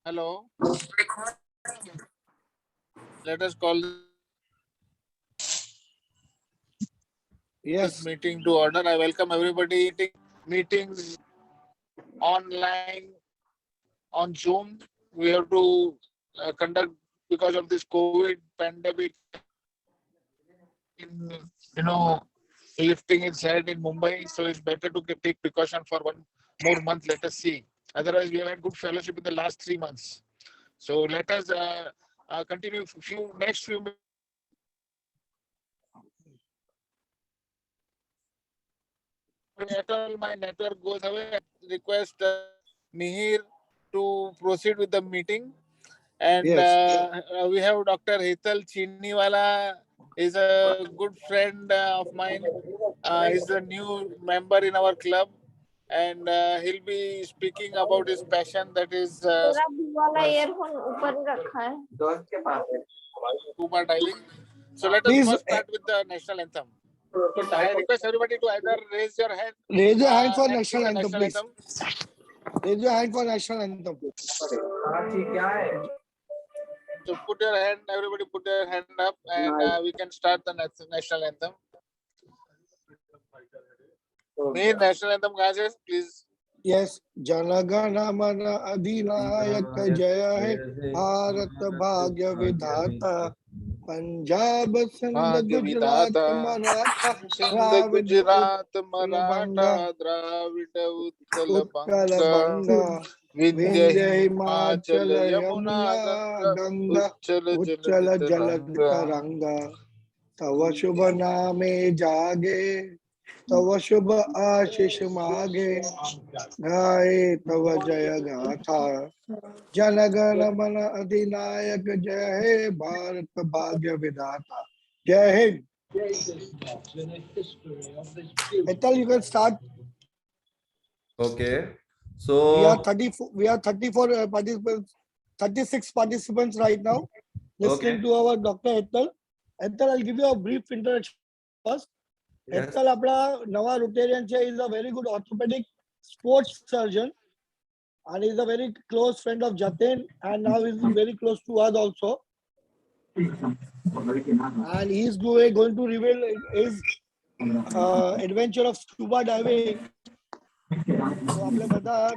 Hello. Let us call this meeting to order. I welcome everybody. Meetings online on Zoom. We have to conduct because of this COVID pandemic. In lifting its head in Mumbai, so it's better to take precaution for one more month. Let us see. Otherwise, we have had good fellowship in the last 3 months. So let us continue next few minutes. My network goes away. Request Mihir to proceed with the meeting. And we have Dr. Hetal Chiniwala is a good friend of mine. He's a new member in our club, and he'll be speaking about his passion, that is scuba diving. So let us first start with the national anthem. I request everybody to either raise your hand. Raise your hand for national anthem, please. Raise your hand for national anthem. So put your hand, everybody put your hand up, and we can start the national anthem. Main national anthem, guys, please. Yes, Janagana Mana Adhinayak Jaya Hai Bharat Bhagya Vidhata Punjab Sindh Gujarat Maratha Dravida Utkal Banga Vindhya Himachal Yamuna Ganga Uchala Jalad Taranga Tava Shubha Name Jage Tava Shubha Ashish Mage Gaye Tava Jaya Gatha Janagana Mana Adhinayak Jai Bharat Bhagya Vidhata. Jai Hind. Hetal, you can start. Okay. So we are 34 participants, 36 participants right now listening to our Dr. Hetal. Hetal, I'll give you a brief introduction first. Yes. Hetal apna Nawa Rotarian is a very good orthopedic sports surgeon, and he's a very close friend of Jatin, and now he's very close to us also. And he's going to reveal his adventure of scuba diving. So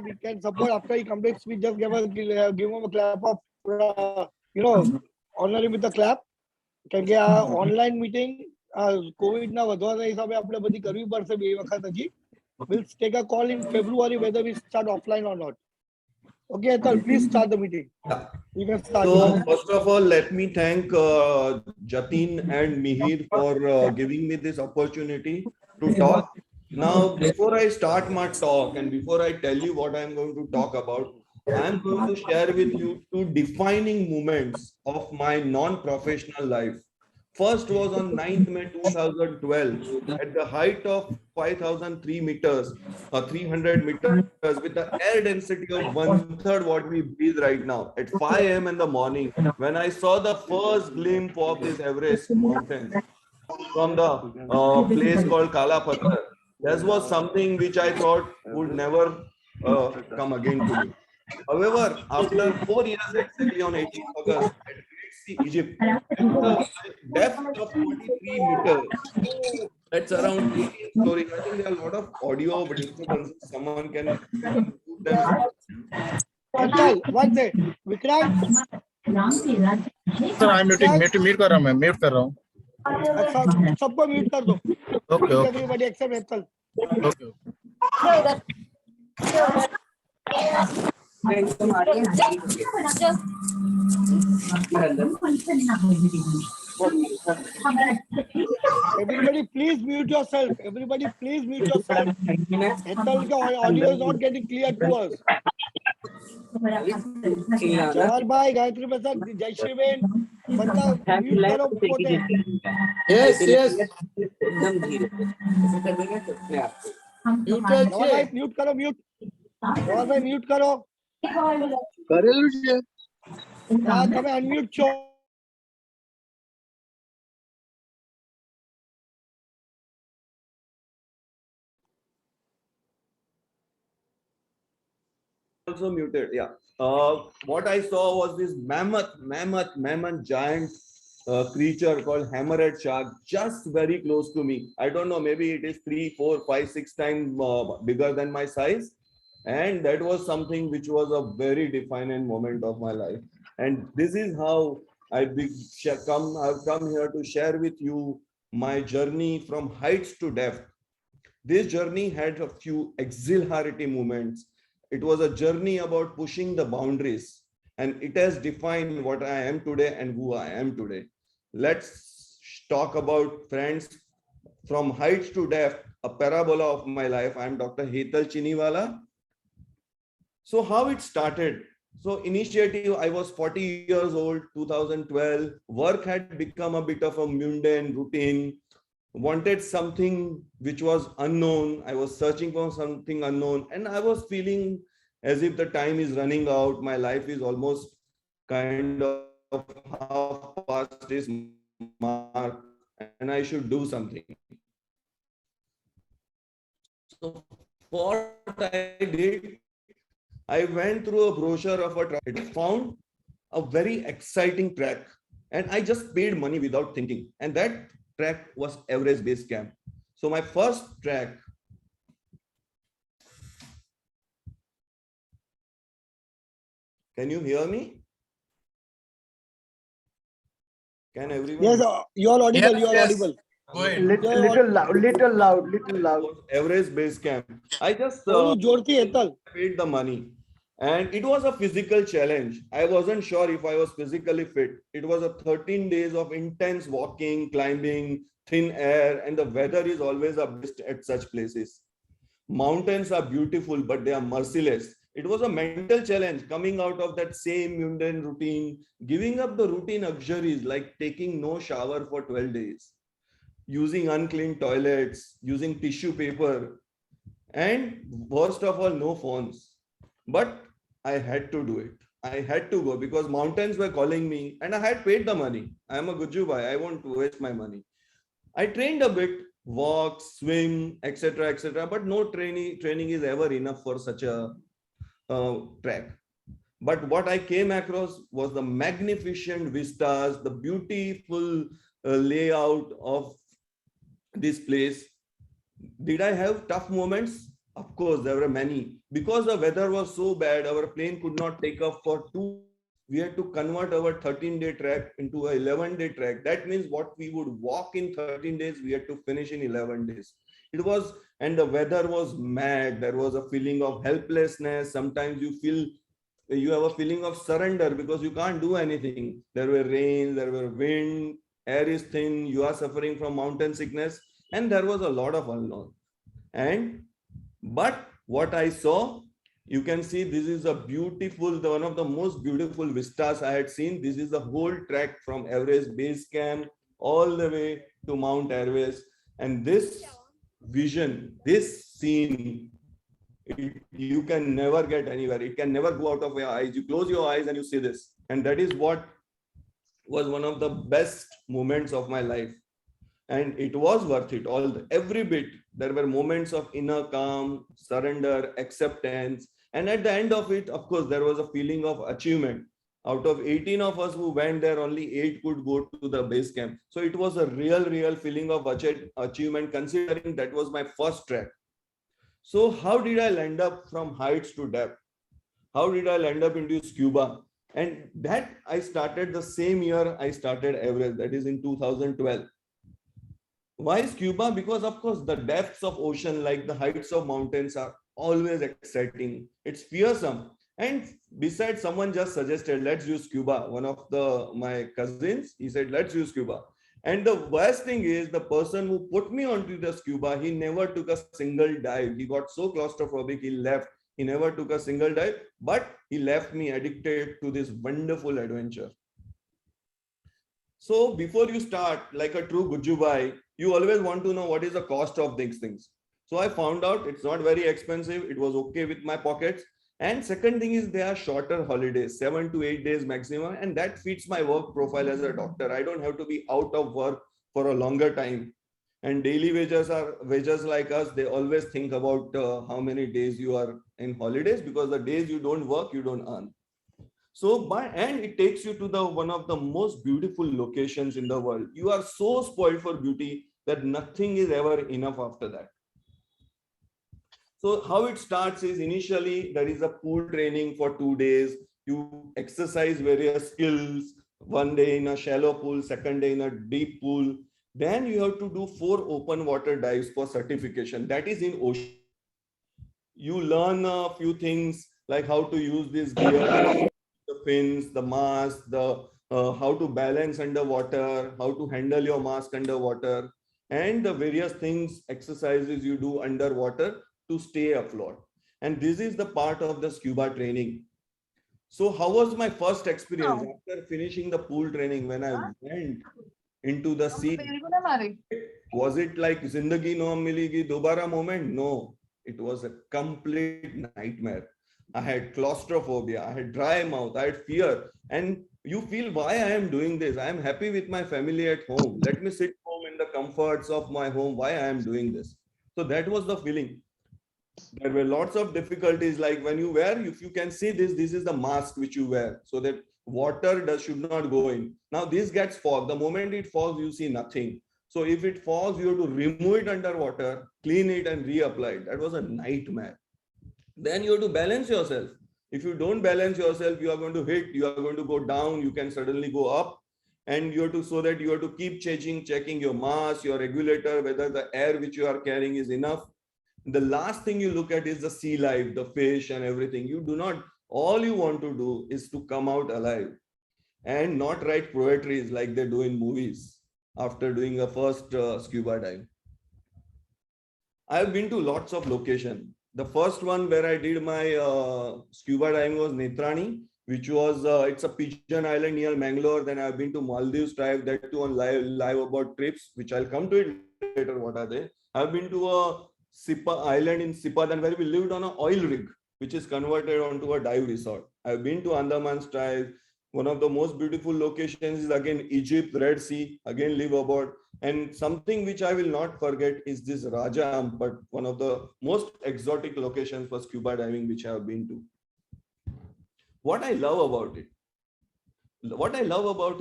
we can support after he completes. We just give him a clap of honor him with a clap. Can get online meeting. COVID na vadhwana hisabe આપણે બધી કરવી પડશે બે વખત હજી. We'll take a call in February whether we start offline or not. Okay, Hetal, please start the meeting. You can start. So first of all, let me thank Jatin and Mihir for giving me this opportunity to talk. Now, before I start my talk and before I tell you what I'm going to talk about, I'm going to share with you two defining moments of my non-professional life. First was on 9th May 2012 at the height of 5,003 meters, 300 meters with the air density of 1/3 what we breathe right now at 5 a.m. in the morning when I saw the first glimpse of this Everest mountain from the place called Kalapathar. This was something which I thought would never come again to me. However, after 4 years exactly on 18th August at Great Sea, Egypt, at the depth of 23 meters, that's around 18 stories. I think there are a lot of audio disturbances. Someone can mute them. Hetal, one day, Vikrant. Sir, I'm mute कर रहा हूँ मैं, mute कर रहा हूँ. सबको mute कर दो. Okay. Everybody except Hetal. Okay. Everybody, please mute yourself. Everybody, please mute yourself. Hetal's audio is not getting clear to us. Jawar bhai, Gayatri Prasad, Jai Shri Ben, banda mute karo pote. Yes. Jawar bhai, mute karo, mute. Jawar bhai, mute karo. કરેલું છે. હા, તમે unmute છો. also muted. Yeah. What I saw was this mammoth giant creature called hammerhead shark, just very close to me. I don't know, maybe it is 3, 4, 5, 6 times bigger than my size. And that was something which was a very defining moment of my life. And this is how I've come here to share with you my journey from heights to depth. This journey had a few exhilarity moments. It was a journey about pushing the boundaries, and it has defined what I am today and who I am today. Let's talk about, friends, from heights to depth, a parabola of my life. I am Dr. Hetal Chiniwala. So how it started? So initiative, I was 40 years old, 2012. Work had become a bit of a mundane routine. Wanted something which was unknown. I was searching for something unknown, and I was feeling as if the time is running out. My life is almost kind of half past its mark, and I should do something. So what I did, I went through a brochure of a track, found a very exciting track, and I just paid money without thinking. And that track was Everest Base Camp. So my first track, can you hear me? Can everyone? Yes, you are audible. Yes, You are yes. audible. Go ahead. Little loud. Everest Base Camp. I just થોડું જોરથી Hetal. paid the money. And it was a physical challenge. I wasn't sure if I was physically fit. It was a 13 days of intense walking, climbing, thin air, and the weather is always a best at such places. Mountains are beautiful, but they are merciless. It was a mental challenge coming out of that same mundane routine, giving up the routine luxuries like taking no shower for 12 days, using unclean toilets, using tissue paper, and worst of all, no phones. But I had to do it. I had to go because mountains were calling me and I had paid the money. I am a Gujubai. I won't waste my money. I trained a bit, walk, swim, etc., but no training is ever enough for such a track. But what I came across was the magnificent vistas, the beautiful layout of this place. Did I have tough moments? Of course, there were many. Because the weather was so bad, our plane could not take off for 2. We had to convert our 13-day track into an 11-day track. That means what we would walk in 13 days, we had to finish in 11 days. It was, and the weather was mad. There was a feeling of helplessness. Sometimes you have a feeling of surrender because you can't do anything. There were rain, there were wind, air is thin, you are suffering from mountain sickness, and there was a lot of unknown. But what I saw, you can see this is a beautiful, one of the most beautiful vistas I had seen. This is the whole track from Everest Base Camp all the way to Mount Everest. And this vision, this scene, you can never get anywhere. It can never go out of your eyes. You close your eyes and you see this. And that is what was one of the best moments of my life. And it was worth it, every bit. There were moments of inner calm, surrender, acceptance. And at the end of it, of course, there was a feeling of achievement. Out of 18 of us who went there, only 8 could go to the base camp. So it was a real feeling of achievement, considering that was my first trek. So how did I land up from heights to depth? How did I land up into scuba? And that I started the same year I started Everest, that is in 2012. Why scuba? Because of course the depths of ocean, like the heights of mountains, are always exciting. It's fearsome. And besides, someone just suggested, let's use scuba. One of my cousins, he said, let's use scuba. And the worst thing is, the person who put me onto the scuba, he never took a single dive. He got so claustrophobic, he left. He never took a single dive, but he left me addicted to this wonderful adventure. So before you start, like a true Gujubai, you always want to know what is the cost of these things. So I found out it's not very expensive. It was okay with my pockets. And second thing is, they are shorter holidays, 7 to 8 days maximum. And that fits my work profile as a doctor. I don't have to be out of work for a longer time. And daily wagers like us, they always think about how many days you are in holidays, because the days you don't work, you don't earn. So and it takes you to the one of the most beautiful locations in the world. You are so spoiled for beauty that nothing is ever enough after that. So how it starts is, initially there is a pool training for 2 days. You exercise various skills, one day in a shallow pool, second day in a deep pool. Then you have to do 4 open water dives for certification. That is in ocean. You learn a few things like how to use this gear, the fins, the mask, the how to balance underwater, how to handle your mask underwater, and the various things, exercises you do underwater to stay afloat. And this is the part of the scuba training. So how was my first experience after finishing the pool training when I went into the sea? Was it like Zindagi No Milegi Dobara moment? No, it was a complete nightmare. I had claustrophobia, I had dry mouth, I had fear. And you feel, why I am doing this? I am happy with my family at home. Let me sit home in the comforts of my home. Why I am doing this? So that was the feeling. There were lots of difficulties, like when you wear, if you can see this, this is the mask which you wear, so that water should not go in. Now this gets fog. The moment it fogs, you see nothing. So if it falls, you have to remove it underwater, clean it and reapply it. That was a nightmare. Then you have to balance yourself. If you don't balance yourself, you are going to hit, you are going to go down, you can suddenly go up. And you have to, so that you have to keep checking your mass, your regulator, whether the air which you are carrying is enough. The last thing you look at is the sea life, the fish and everything. You do not, all you want to do is to come out alive and not write poetry like they do in movies after doing a first scuba dive. I have been to lots of locations. The first one where I did my scuba diving was Netrani, which was, it's a pigeon island near Mangalore. Then I've been to Maldives Drive, that too on live about trips, which I'll come to it later. What are they? I've been to a Sipa island in Sipadan, where we lived on an oil rig, which is converted onto a dive resort. I've been to Andaman's Tribe. One of the most beautiful locations is again Egypt, Red Sea, again live aboard. And something which I will not forget is this Raja Ampat, one of the most exotic locations for scuba diving which I have been to. What I love about it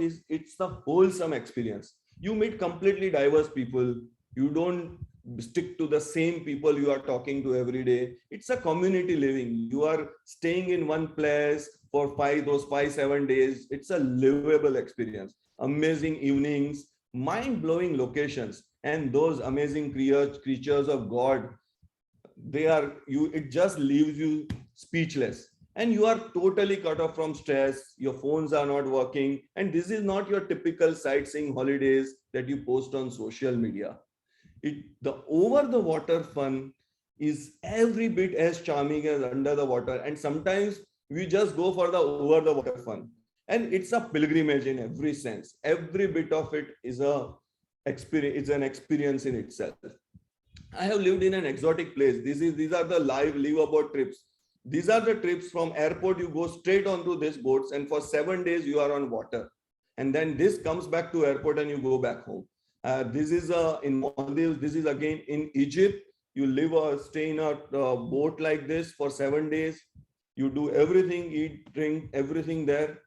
is it's the wholesome experience. You meet completely diverse people. You don't stick to the same people you are talking to every day. It's a community living. You are staying in one place for 5-7 days. It's a livable experience. Amazing evenings, mind-blowing locations, and those amazing creatures of God. It just leaves you speechless. And you are totally cut off from stress. Your phones are not working. And this is not your typical sightseeing holidays that you post on social media. The over the water fun is every bit as charming as under the water. And sometimes we just go for the over the water fun. And it's a pilgrimage in every sense. Every bit of it is an experience in itself. I have lived in an exotic place. These are the live aboard trips. These are the trips from airport. You go straight onto these boats, and for 7 days you are on water. And then this comes back to airport and you go back home. This is in Maldives. This is again in Egypt. You live or stay in a boat like this for 7 days. You do everything, eat, drink, everything there.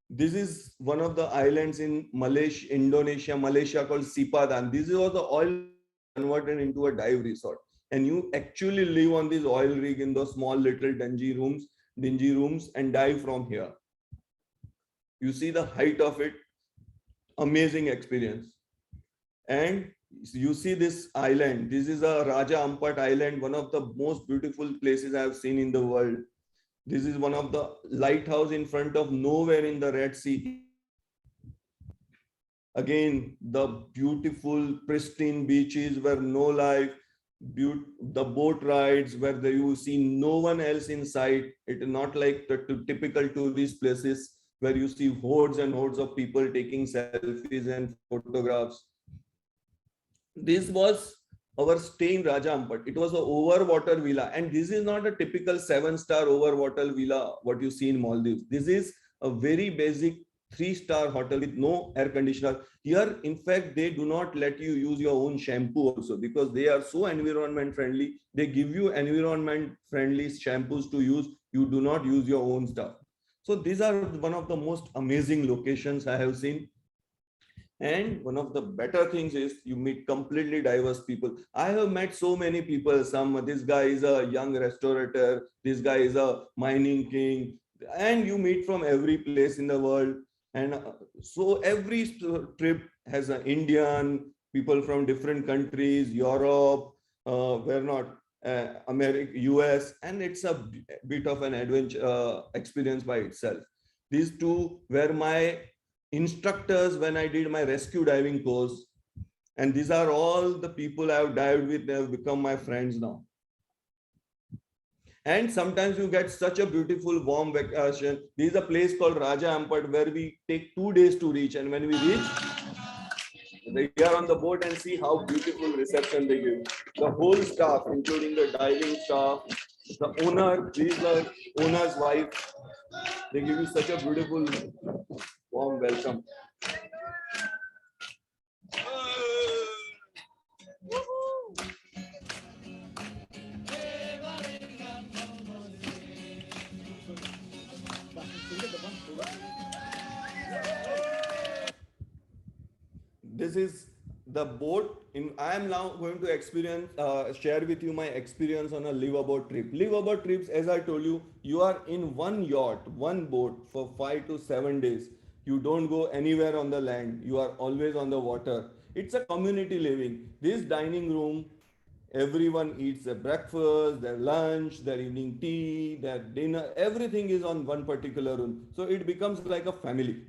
This is one of the islands in Indonesia, Malaysia called Sipadan. This is also oil converted into a dive resort. And you actually live on this oil rig in those small little dingy rooms and dive from here. You see the height of it. Amazing experience. And you see this island. This is a Raja Ampat Island, one of the most beautiful places I have seen in the world. This is one of the lighthouse in front of nowhere in the Red Sea. Again, the beautiful, pristine beaches where no life, the boat rides where you see no one else in sight. It is not like the typical tourist places where you see hordes and hordes of people taking selfies and photographs. This was our stay in Raja Ampat. It was an overwater villa, and this is not a typical 7-star overwater villa what you see in Maldives. This is a very basic 3-star hotel with no air conditioner. Here, in fact, they do not let you use your own shampoo also, because they are so environment friendly. They give you environment friendly shampoos to use. You do not use your own stuff. So these are one of the most amazing locations I have seen. And one of the better things is you meet completely diverse people. I have met so many people. This guy is a young restaurateur, this guy is a mining king, and you meet from every place in the world. And so every trip has an Indian, people from different countries, Europe, where not America, US, and it's a bit of an adventure experience by itself. These two were my instructors when I did my rescue diving course. And these are all the people I have dived with. They have become my friends now. And sometimes you get such a beautiful warm vacation. There is a place called Raja Ampat where we take 2 days to reach. And when we reach, we are on the boat and see how beautiful reception they give. The whole staff, including the diving staff, the owner, the owner's wife, they give you such a beautiful warm welcome. This is the boat. I am now going to share with you my experience on a liveaboard trip. Liveaboard trips, as I told you, you are in one yacht, one boat for 5 to 7 days. You don't go anywhere on the land. You are always on the water. It's a community living. This dining room, everyone eats their breakfast, their lunch, their evening tea, their dinner. Everything is on one particular room. So it becomes like a family.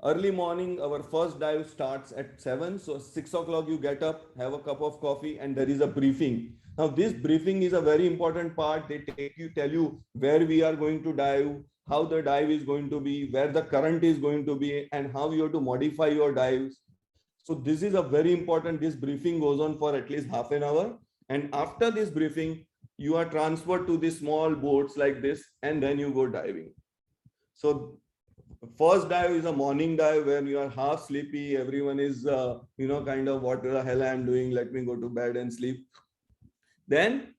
Early morning, our first dive starts at 7. So 6 o'clock you get up, have a cup of coffee, and there is a briefing. Now this briefing is a very important part. They tell you where we are going to dive, how the dive is going to be, where the current is going to be, and how you have to modify your dives. So this is a very important. This briefing goes on for at least half an hour. And after this briefing, you are transferred to the small boats like this, and then you go diving. So first dive is a morning dive where you are half sleepy. Everyone is, kind of, what the hell I'm doing? Let me go to bed and sleep. Then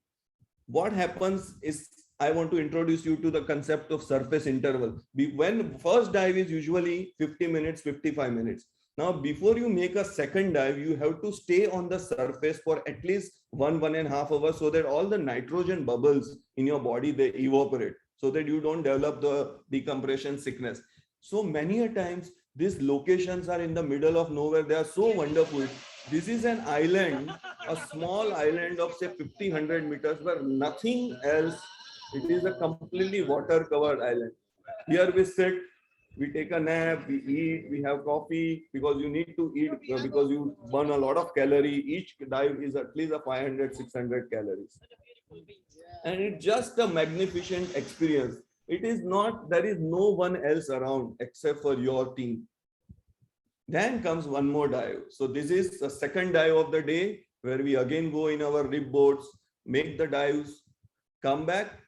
what happens is, I want to introduce you to the concept of surface interval. When first dive is usually 50 minutes, 55 minutes. Now, before you make a second dive, you have to stay on the surface for at least 1.5 hours so that all the nitrogen bubbles in your body, they evaporate, so that you don't develop the decompression sickness. So many a times, these locations are in the middle of nowhere. They are so wonderful. This is an island, a small island of say 50-100 meters where nothing else. It is a completely water covered island. Here we sit, we take a nap, we eat, we have coffee, because you need to eat because you burn a lot of calories. Each dive is at least a 500-600 calories. And it's just a magnificent experience. It is not, there is no one else around except for your team. Then comes one more dive. So this is the second dive of the day, where we again go in our rib boats, make the dives, come back.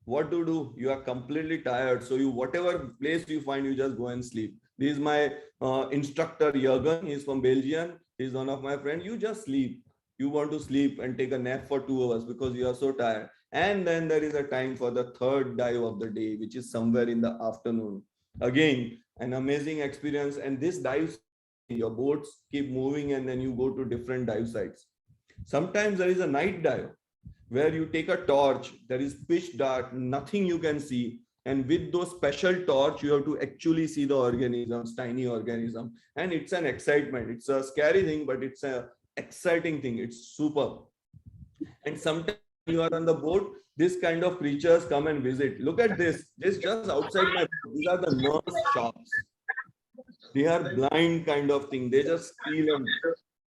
What to do? You are completely tired. So you, whatever place you find, you just go and sleep. This is my instructor, Jürgen. He's from Belgium. He's one of my friends. You just sleep. You want to sleep and take a nap for 2 hours because you are so tired. And then there is a time for the third dive of the day, which is somewhere in the afternoon. Again, an amazing experience. And this dives, your boats keep moving and then you go to different dive sites. Sometimes there is a night dive where you take a torch, there is pitch dark, nothing you can see. And with those special torch, you have to actually see the organisms, tiny organism. And it's an excitement. It's a scary thing, but it's an exciting thing. It's superb. And sometimes you are on the boat, this kind of creatures come and visit. Look at this. This just outside my boat. These are the nurse sharks. They are blind kind of thing. They just steal and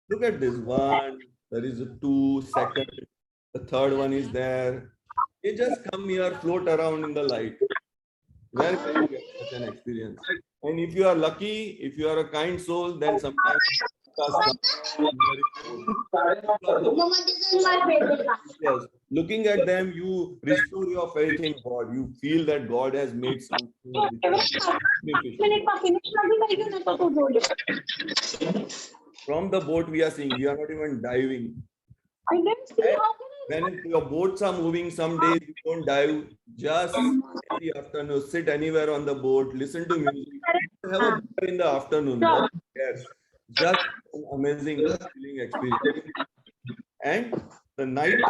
look at this one. There is a 2 second. The third one is there. They just come here, float around in the light. Where can you get such an experience? And if you are lucky, if you are a kind soul, then sometimes Mama, this is my favorite one. Yes, looking at them, you restore your faith in God. You feel that God has made something magnificent. From the boat we are seeing, we are not even diving. I didn't see how can When your boats are moving, some days you don't dive, just in the afternoon, sit anywhere on the boat, listen to music, have a beer in the afternoon. No one cares. Just an amazing feeling experience. And the night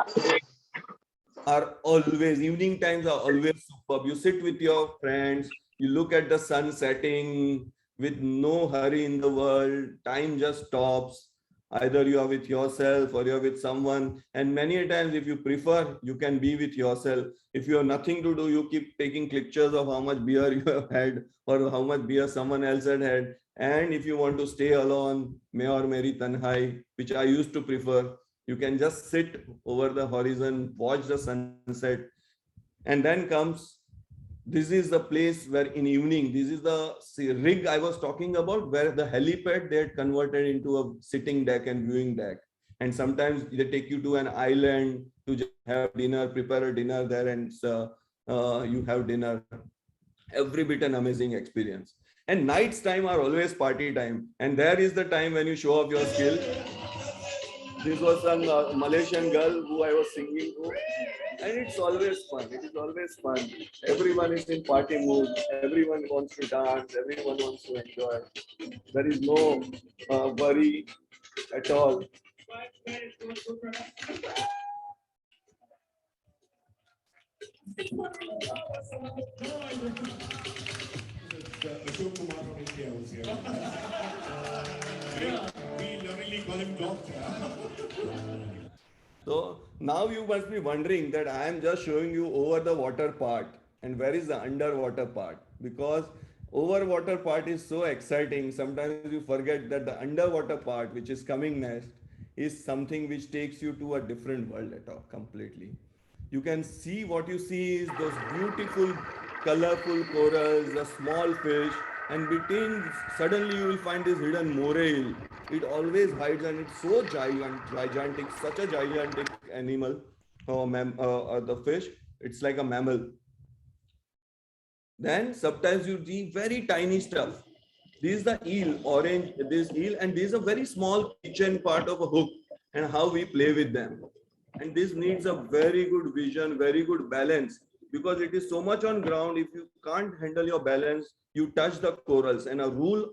are always, evening times are always superb. You sit with your friends, you look at the sun setting with no hurry in the world, time just stops. Either you are with yourself or you're with someone. And many a times, if you prefer, you can be with yourself. If you have nothing to do, you keep taking pictures of how much beer you have had or how much beer someone else had. And if you want to stay alone, May or Meri Tanhai, which I used to prefer, you can just sit over the horizon, watch the sunset. And then comes, this is the place where in evening, this is the rig I was talking about, where the helipad they had converted into a sitting deck and viewing deck. And sometimes they take you to an island to just have dinner, prepare a dinner there, and you have dinner. Every bit an amazing experience. And nights time are always party time. And there is the time when you show off your skill. This was some Malaysian girl who I was singing to. And it's always fun. It is always fun. Everyone is in party mood. Everyone wants to dance. Everyone wants to enjoy. There is no worry at all. Ashok Kumar from India was here. We lovingly call him doctor. So now you must be wondering that I am just showing you over the water part, and where is the underwater part? Because over water part is so exciting. Sometimes you forget that the underwater part, which is coming next, is something which takes you to a different world at all completely. You can see, what you see is those beautiful, colorful corals, the small fish, and between suddenly you will find this hidden moray. It always hides, and it's so gigantic, such a gigantic animal, the fish. It's like a mammal. Then sometimes you see very tiny stuff. This is the eel, orange, this eel, and this is a very small kitchen part of a hook, and how we play with them. And this needs a very good vision, very good balance, because it is so much on ground. If you can't handle your balance, you touch the corals. And a rule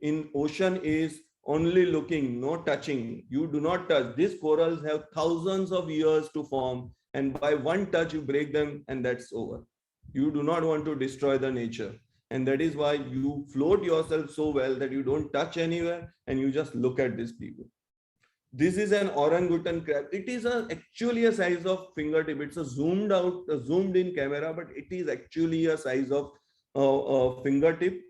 in ocean is only looking, no touching. You do not touch. These corals have thousands of years to form, and by one touch you break them, and that's over. You do not want to destroy the nature. And that is why you float yourself so well that you don't touch anywhere, and you just look at these people. This is an orangutan crab. It is actually a size of fingertip. It's a zoomed out, zoomed in camera, but it is actually a size of fingertip.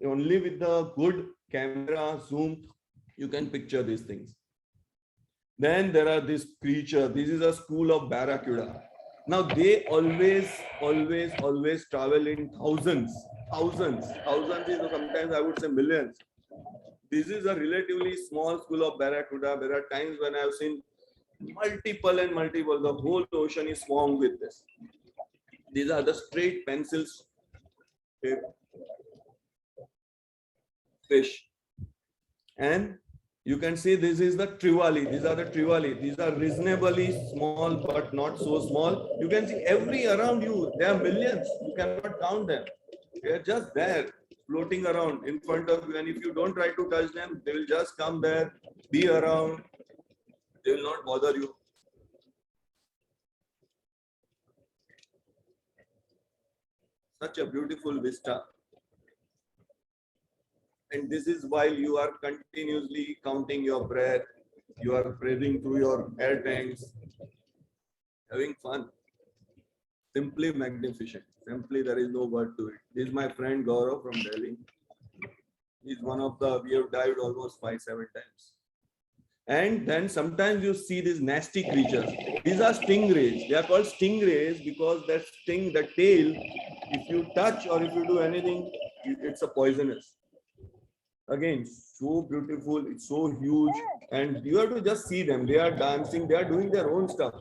Only with the good camera zoom, you can picture these things. Then there are this creature. This is a school of barracuda. Now they always travel in thousands. Thousands is sometimes I would say millions. This is a relatively small school of barracuda. There are times when I have seen multiple. The whole ocean is swarmed with this. These are the straight pencils fish. And you can see this is the trevally. These are the trevally. These are reasonably small, but not so small. You can see every around you. There are millions. You cannot count them. They are just there, floating around in front of you. And if you don't try to touch them, they will just come there, be around. They will not bother you. Such a beautiful vista. And this is while you are continuously counting your breath, you are breathing through your air tanks, having fun. Simply magnificent. Simply, there is no word to it. This is my friend Gaurav from Delhi. He's one of the, we have dived almost 5-7 times. And then sometimes you see these nasty creatures. These are stingrays. They are called stingrays because that sting, the tail, if you touch or if you do anything, it's a poisonous. again so beautiful, it's so huge, and you have to just see them. They are dancing, they are doing their own stuff.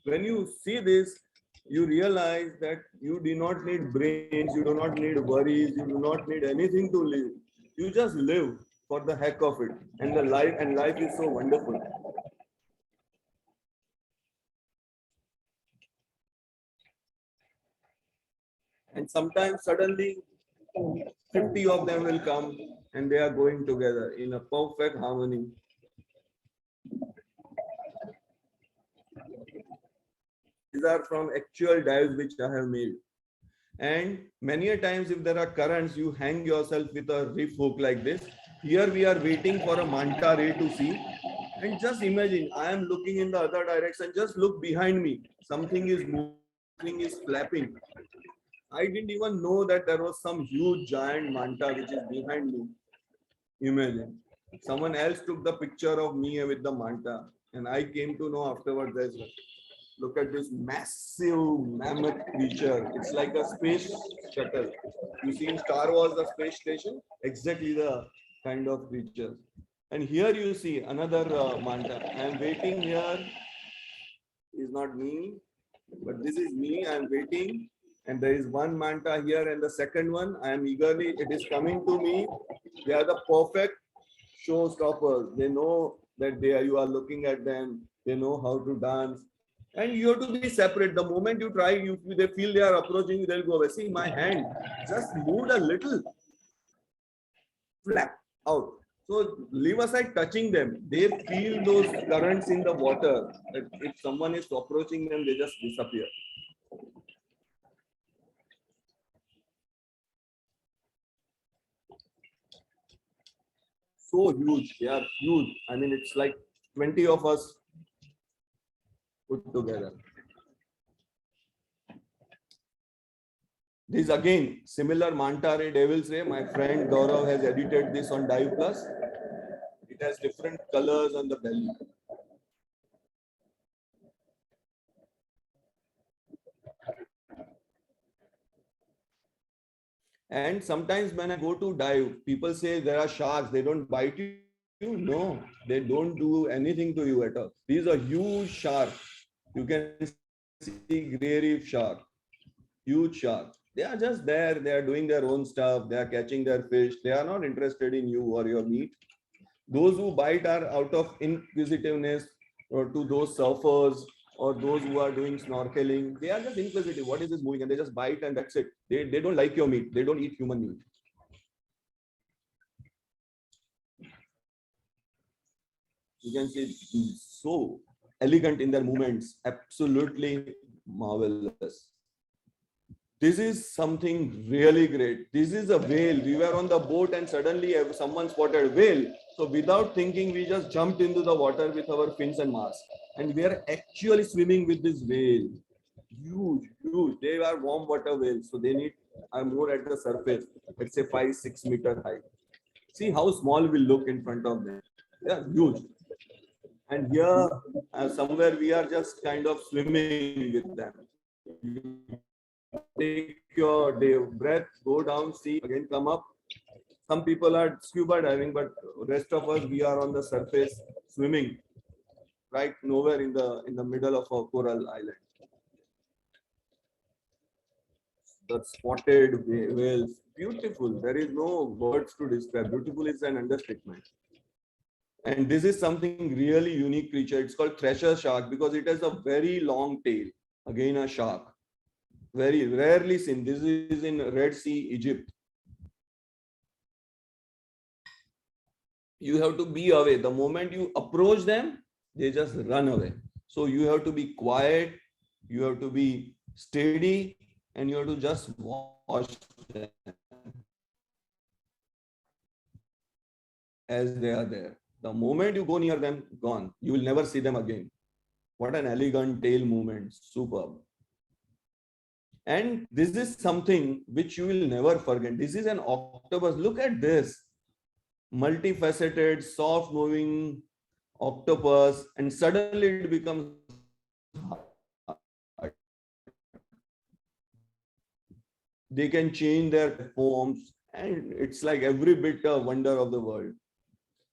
When you see this, you realize that you do not need brains, you do not need worries, you do not need anything to live. You just live for the heck of it, and life is so wonderful. And sometimes suddenly 50 of them will come and they are going together in a perfect harmony. These are from actual dives which I have made. And many a times if there are currents, you hang yourself with a reef hook like this. Here we are waiting for a manta ray to see. And just imagine, I am looking in the other direction, just look behind me. Something is moving, something is flapping. I didn't even know that there was some huge giant manta which is behind me. Imagine. Someone else took the picture of me with the manta, and I came to know afterwards as well. Look at this massive mammoth creature. It's like a space shuttle. You see in Star Wars, the space station, exactly the kind of creature. And here you see another manta. I am waiting here. Is not me, but this is me. I am waiting. And there is one manta here, and the second one, I am eagerly, it is coming to me. They are the perfect showstoppers. They know that you are looking at them. They know how to dance. And you have to be separate. The moment you try, they feel they are approaching you, they'll go away. See, my hand just moved a little, flap out. So leave aside touching them. They feel those currents in the water. If someone is approaching them, they just disappear. So huge. They are huge. I mean, it's like 20 of us put together. This again, similar manta ray, devil's ray. My friend Gaurav has edited this on Dive Plus. It has different colors on the belly. And sometimes when I go to dive, people say there are sharks, they don't bite you. No, they don't do anything to you at all. These are huge sharks. You can see gray reef shark, huge shark. They are just there. They are doing their own stuff. They are catching their fish. They are not interested in you or your meat. Those who bite are out of inquisitiveness, or to those surfers or those who are doing snorkeling. They are just inquisitive. What is this moving? And they just bite and that's it. They don't like your meat. They don't eat human meat. You can see so elegant in their movements. Absolutely marvelous. This is something really great. This is a whale. We were on the boat and suddenly someone spotted whale. So without thinking, we just jumped into the water with our fins and mask. And we are actually swimming with this whale. Huge, huge. They are warm water whales. So they are more at the surface. Let's say 5-6 meter high. See how small we look in front of them. They are huge. And here, somewhere we are just kind of swimming with them. Take your breath, go down, see, again come up. Some people are scuba diving, but rest of us, we are on the surface swimming, right nowhere in the middle of a coral island. The spotted whales, beautiful. There is no words to describe. Beautiful is an understatement. And this is something really unique creature. It's called thresher shark because it has a very long tail. Again, a shark. Very rarely seen. This is in Red Sea, Egypt. You have to be away. The moment you approach them, they just run away. So you have to be quiet. You have to be steady, and you have to just watch them as they are there. The moment you go near them, gone. You will never see them again. What an elegant tail movement. Superb. And this is something which you will never forget. This is an octopus. Look at this. Multifaceted, soft moving octopus, and suddenly it becomes hard. They can change their forms And it's like every bit a wonder of the world.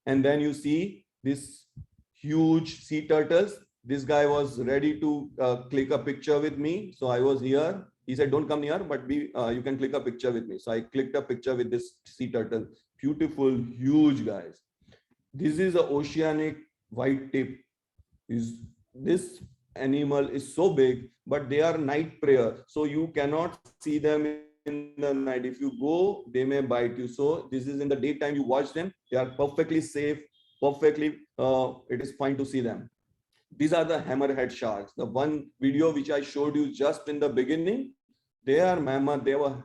And then you see this huge sea turtles. This guy was ready to click a picture with me. So I was here. He said, don't come near, but you can click a picture with me. So I clicked a picture with this sea turtle. Beautiful, huge guys. This is an oceanic white tip. This animal is so big, but they are night prey. So you cannot see them in the night. If you go, they may bite you. So this is in the daytime, you watch them. They are perfectly safe, perfectly, it is fine to see them. These are the hammerhead sharks. The one video which I showed you just in the beginning, they are mammoth. They have a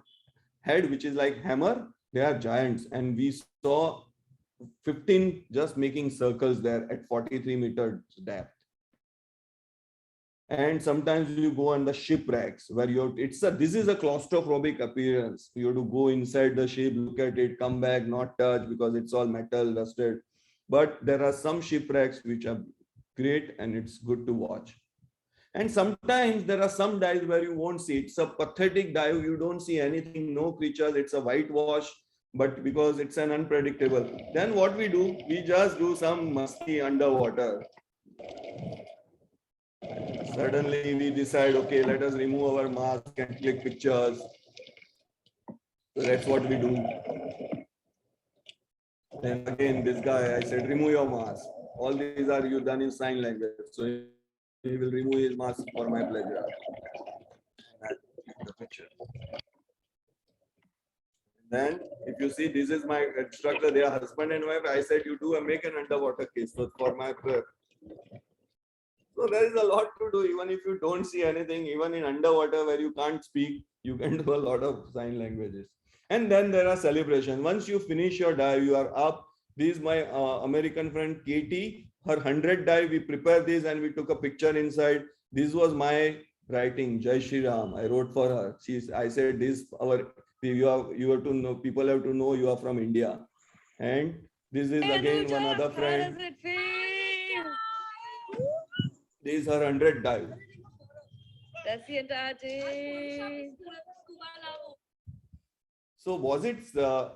head which is like hammer. They are giants. And we saw 15 just making circles there at 43 meters depth. And sometimes you go on the shipwrecks where this is a claustrophobic appearance. You have to go inside the ship, look at it, come back, not touch because it's all metal, rusted. But there are some shipwrecks which are great and it's good to watch. And sometimes there are some dives where you won't see. It's a pathetic dive. You don't see anything, no creatures. It's a whitewash, but because it's an unpredictable. Then what we do, we just do some musty underwater. Suddenly we decide, okay, let us remove our mask and click pictures. So that's what we do. Then again, this guy, I said, remove your mask. All these are you done in sign language. So he will remove his mask for my pleasure. The picture. Then, if you see, this is my instructor, they are husband and wife. I said, you do make an underwater case. So for my prayer. So there is a lot to do, even if you don't see anything, even in underwater where you can't speak, you can do a lot of sign languages. And then there are celebrations. Once you finish your dive, you are up. This is my American friend Katie. Her 100 dive, we prepared this and we took a picture inside. This was my writing, Jai Shri Ram. I wrote for her. I said, you have to know, people have to know you are from India. And this is again one other friend. How does it feel? This is her 100 dive. That's the entire day. So was it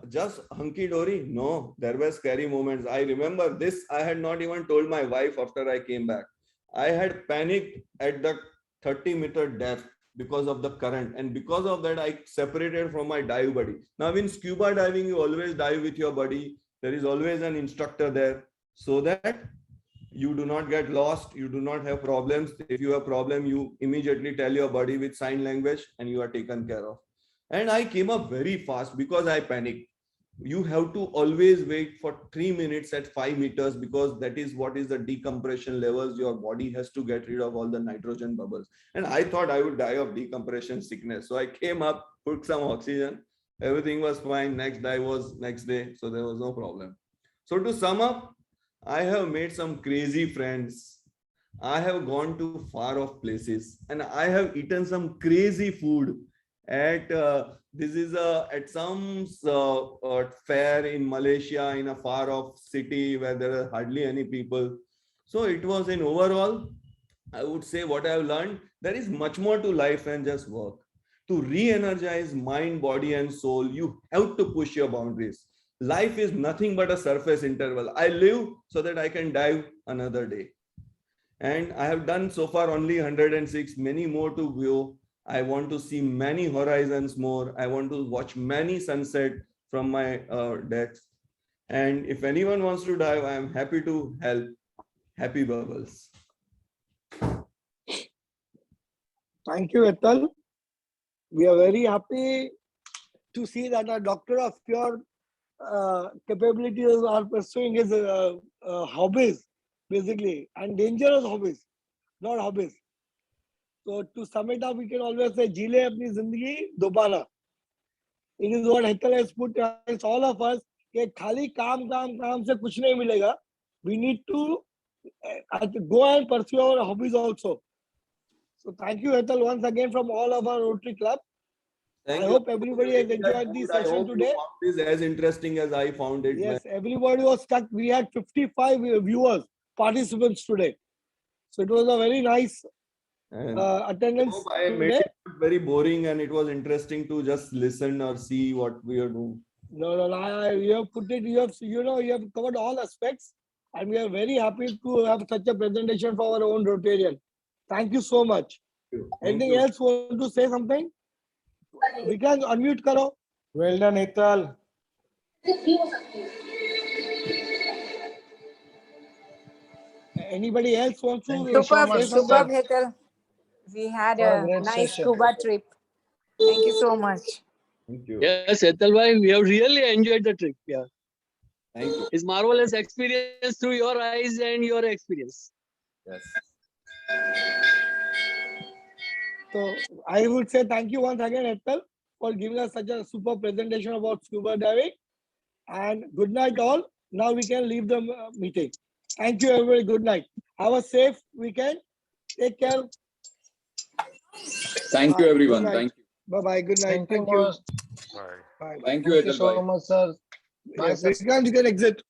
just hunky-dory? No, there were scary moments. I remember this, I had not even told my wife after I came back. I had panicked at the 30-meter depth because of the current. And because of that, I separated from my dive buddy. Now in scuba diving, you always dive with your buddy. There is always an instructor there so that you do not get lost. You do not have problems. If you have a problem, you immediately tell your buddy with sign language and you are taken care of. And I came up very fast because I panicked. You have to always wait for 3 minutes at 5 meters because that is what is the decompression levels. Your body has to get rid of all the nitrogen bubbles. And I thought I would die of decompression sickness. So I came up, put some oxygen. Everything was fine. Next dive was next day. So there was no problem. So to sum up, I have made some crazy friends. I have gone to far off places and I have eaten some crazy food at at some fair in Malaysia in a far off city where there are hardly any people. So it was in overall, I would say what I have learned, there is much more to life than just work. To re-energize mind, body and soul, you have to push your boundaries. Life is nothing but a surface interval. I live so that I can dive another day. And I have done so far only 106, many more to go. I want to see many horizons more. I want to watch many sunset from my decks. And if anyone wants to dive, I am happy to help. Happy bubbles. Thank you, Hetal. We are very happy to see that a doctor of your capabilities are pursuing his hobbies, basically, and dangerous hobbies, not hobbies. So to sum it up, we can always say, "Jile apni zindagi dobara." It is what Hetal has put against all of us. कि खाली काम से कुछ नहीं मिलेगा. We need to go and pursue our hobbies also. So thank you, Hetal, once again from all of our Rotary Club. I hope everybody has enjoyed this session today. This is as interesting as I found it. Yes, everybody was stuck. We had 55 viewers, participants today. So it was a very nice attendance. I made it very boring and it was interesting to just listen or see what we are doing. No, you have put it, you have covered all aspects, and we are very happy to have such a presentation for our own Rotarian. Thank you so much. Anything else want to say something? We can unmute karo. Well done, Hital. Anybody else wants to Thank you so say much, something? sir. Superb, Hetal. We had What a a great nice session. scuba trip. Thank you so much. Thank you. Yes, Hetal bhai, we have really enjoyed the trip. Yeah, Thank you. it's marvelous experience through your eyes and your experience. Yes. So I would say thank you once again, Ethel, for giving us such a super presentation about scuba diving. And good night, all. Now we can leave the meeting. Thank you, everybody. Good night. Have a safe weekend. Take care. Thank you, everyone. Thank you. Bye bye. Good night. Thank you, boss. Bye. Thank you, Thank you Hetal so bhai. much, sir. Bye, Yes, sir. you can exit.